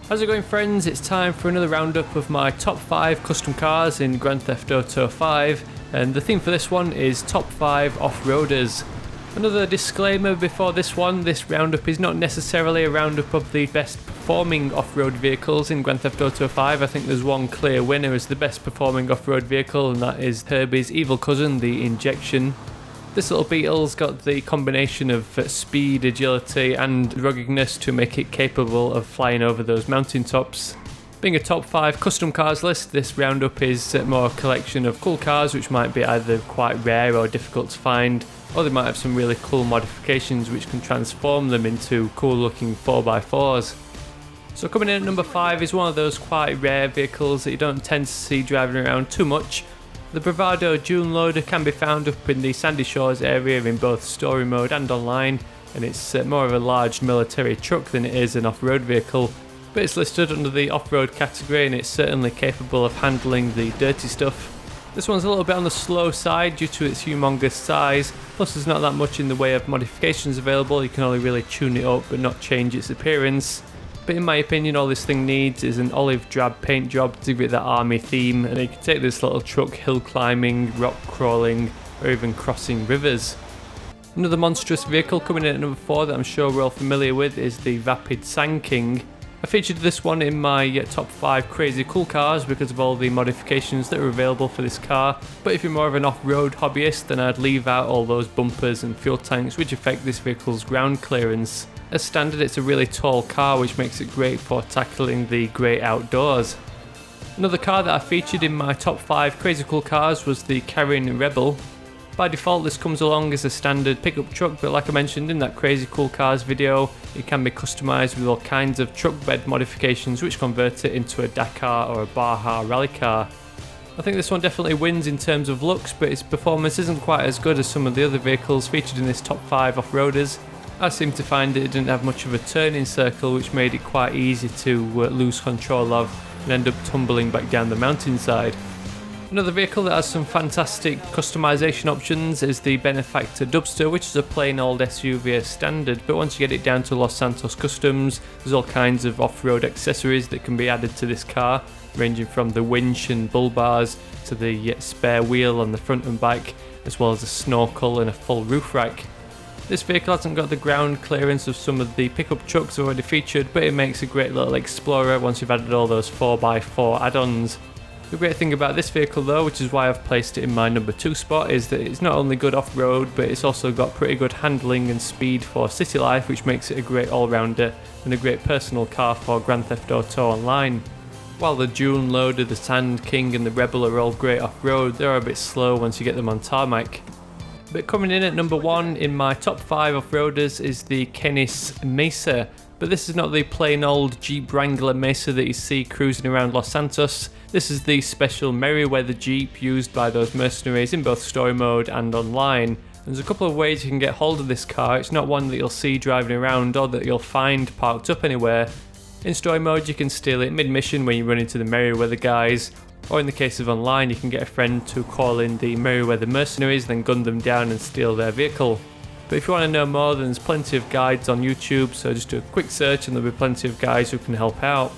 How's it going, friends? It's time for another roundup of my top 5 custom cars in Grand Theft Auto 5, and the theme for this one is top 5 off-roaders. Another disclaimer before this one: this roundup is not necessarily a roundup of the best performing off-road vehicles in Grand Theft Auto 5. I think there's one clear winner as the best performing off-road vehicle, and that is Herbie's evil cousin, the Injection. This little Beetle's got the combination of speed, agility and ruggedness to make it capable of flying over those mountaintops. Being a top 5 custom cars list, this roundup is more a collection of cool cars which might be either quite rare or difficult to find, or they might have some really cool modifications which can transform them into cool looking 4x4s. So coming in at number 5 is one of those quite rare vehicles that you don't tend to see driving around too much. The Bravado Duneloader can be found up in the Sandy Shores area in both story mode and online, and it's more of a large military truck than it is an off-road vehicle, but it's listed under the off-road category and it's certainly capable of handling the dirty stuff. This one's a little bit on the slow side due to its humongous size, plus there's not that much in the way of modifications available. You can only really tune it up but not change its appearance. But in my opinion, all this thing needs is an olive drab paint job to give it that army theme, and you can take this little truck hill climbing, rock crawling, or even crossing rivers. Another monstrous vehicle coming in at number 4 that I'm sure we're all familiar with is the Vapid Sandking. I featured this one in my top 5 crazy cool cars because of all the modifications that are available for this car, but if you're more of an off-road hobbyist, then I'd leave out all those bumpers and fuel tanks which affect this vehicle's ground clearance. As standard, it's a really tall car which makes it great for tackling the great outdoors. Another car that I featured in my top 5 crazy cool cars was the Karin Rebe. By default this comes along as a standard pickup truck, but like I mentioned in that crazy cool cars video, it can be customised with all kinds of truck bed modifications which convert it into a Dakar or a Baja rally car. I think this one definitely wins in terms of looks, but its performance isn't quite as good as some of the other vehicles featured in this top 5 off-roaders. I seem to find that it didn't have much of a turning circle, which made it quite easy to lose control of and end up tumbling back down the mountainside. Another vehicle that has some fantastic customization options is the Benefactor Dubsta, which is a plain old SUV as standard, but once you get it down to Los Santos Customs, there's all kinds of off-road accessories that can be added to this car, ranging from the winch and bull bars to the spare wheel on the front and back, as well as a snorkel and a full roof rack. This vehicle hasn't got the ground clearance of some of the pickup trucks already featured, but it makes a great little explorer once you've added all those 4x4 add-ons. The great thing about this vehicle though, which is why I've placed it in my number 2 spot, is that it's not only good off-road, but it's also got pretty good handling and speed for city life, which makes it a great all-rounder and a great personal car for Grand Theft Auto Online. While the Duneloader, the Sand King and the Rebel are all great off-road, they are a bit slow once you get them on tarmac. But coming in at number 1 in my top 5 off-roaders is the Canis Mesa. But this is not the plain old Jeep Wrangler Mesa that you see cruising around Los Santos. This is the special Merryweather Jeep used by those mercenaries in both story mode and online. There's a couple of ways you can get hold of this car. It's not one that you'll see driving around or that you'll find parked up anywhere. In story mode you can steal it mid-mission when you run into the Merryweather guys, or in the case of online you can get a friend to call in the Merryweather mercenaries, then gun them down and steal their vehicle. But if you want to know more, then there's plenty of guides on YouTube, so just do a quick search and there'll be plenty of guys who can help out.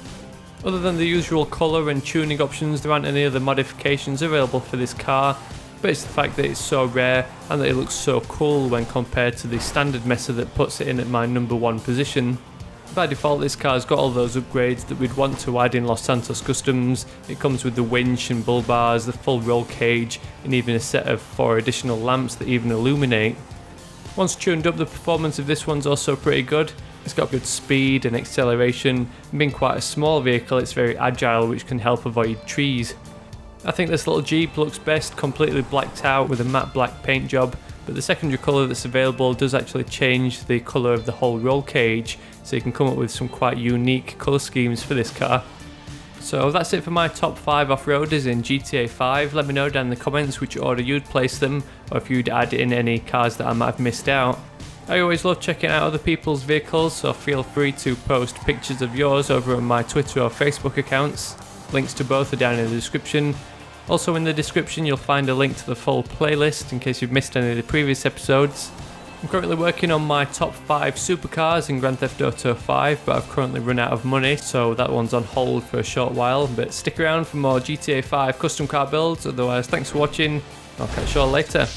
Other than the usual colour and tuning options, there aren't any other modifications available for this car, but it's the fact that it's so rare and that it looks so cool when compared to the standard Mesa that puts it in at my number 1 position. By default this car's got all those upgrades that we'd want to add in Los Santos Customs. It comes with the winch and bull bars, the full roll cage, and even a set of 4 additional lamps that even illuminate. Once tuned up, the performance of this one's also pretty good. It's got good speed and acceleration, and being quite a small vehicle it's very agile, which can help avoid trees. I think this little Jeep looks best completely blacked out with a matte black paint job, but the secondary colour that's available does actually change the colour of the whole roll cage, so you can come up with some quite unique colour schemes for this car. So that's it for my top 5 off-roaders in GTA 5. Let me know down in the comments which order you'd place them, or if you'd add in any cars that I might have missed out. I always love checking out other people's vehicles, so feel free to post pictures of yours over on my Twitter or Facebook accounts. Links to both are down in the description. Also in the description you'll find a link to the full playlist in case you've missed any of the previous episodes. I'm currently working on my top 5 supercars in Grand Theft Auto 5, but I've currently run out of money, so that one's on hold for a short while. But stick around for more GTA 5 custom car builds. Otherwise, thanks for watching. I'll catch you all later.